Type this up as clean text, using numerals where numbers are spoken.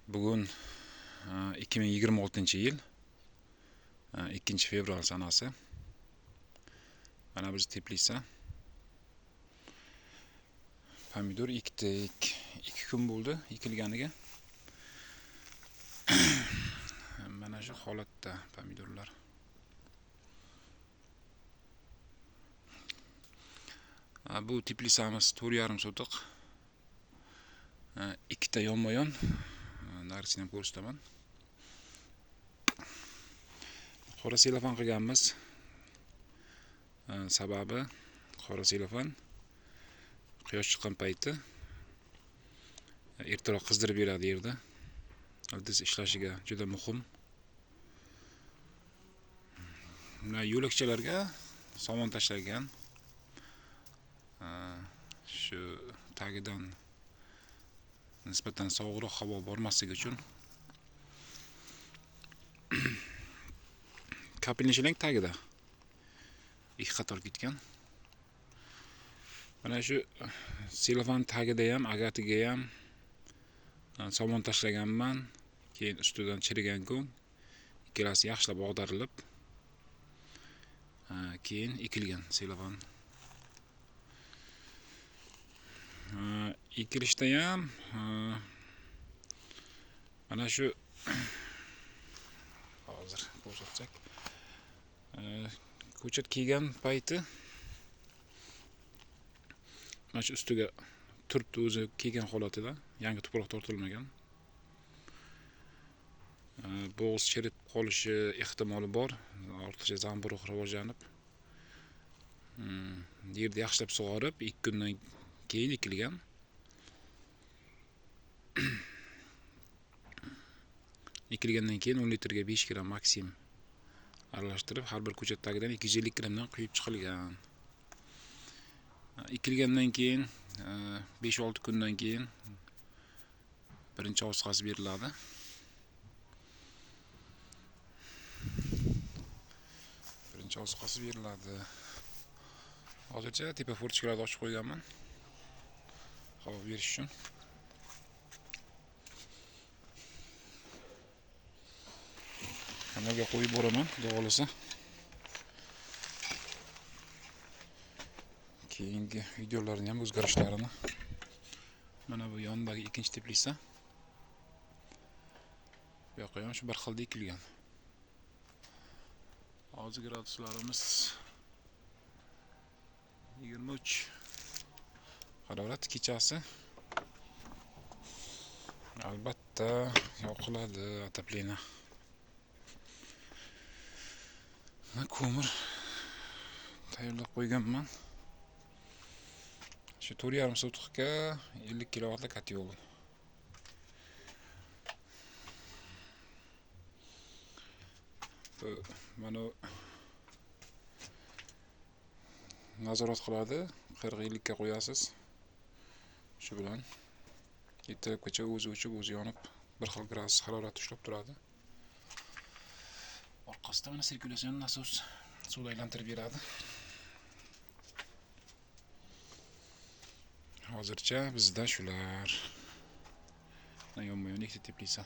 Bugun 2026-yil 2-fevral sanasi. Mana biz Teplisa pomidor ekdik. 2 kun bo'ldi ekilganiga. Mana shu holatda pomidorlar. Bu Teplisamiz 4,5 sotiq. Ikkita yonma-yon. Narisini ham ko'rsataman. Qora selofan qilganmiz. Sababi qora selofan quyosh chiqqan payti ertaroq qizdirib beradi yerda. Ildiz ishlashiga juda muhim. Mana yo'lakchalarga somon tashlangan. Shu tagidan nisbatan sovuqroq havo bormasligi uchun kapilnishining tagida ikki qator ketgan. Mana shu selofan tagida ham, agatiga ham somon tashlaganman. Keyin ustidan chirigan go'ng ikkalasi yaxshilab og'darilib, keyin ekilgan selofan. Ekilishda ham mana shu hozir ko'rsatsak, ko'chat kiygan payti mana shu ustiga turibdi o'zi kiygan holatida, yangi tuproq tortilmagan. Bo'g'iz chirib qolishi ehtimoli bor, ortiqcha zamburug' rivojlanib. Yerni yaxshilab sug'orib, 2 kundan keyin ekilgan. Ekilgandan keyin 10 litrga 5 gram maksimum aralashtirib, har bir ko'chat tagidan 250 gramdan quyib chiqilgan. Ekilgandan keyin 5-6 kundan keyin birinchi oziqasi beriladi. Hozircha tepa fortikalarni ochib qo'yganman. Havo berish uchun. Kanalga qo'yib boraman, xudo xolasa. Keyingi videolarni ham o'zgarishlarini. Mana bu yondagi ikkinchi Teplisa. Bu yoqqa ham shu bir xilda ekilgan. Hozir graduslarimiz 23. Harorat kechasi albatta yoqiladi ataplena. Ko'mir tayyorlab qo'yganman. Shu 4,5 sotiqqa 50 kilovatlik kotyol. Mana nazorat qiladi, 40-50 ga qo'yasiz. Shu bilan ertalabgacha o'zi o'chib, o'zi yonib, bir xil gradus harorat ushlab turadi. Orqasida mana sirkulyasion nasos suv aylantirib beradi. Hozircha bizda shular. Yonma-yon ikkita Teplisa.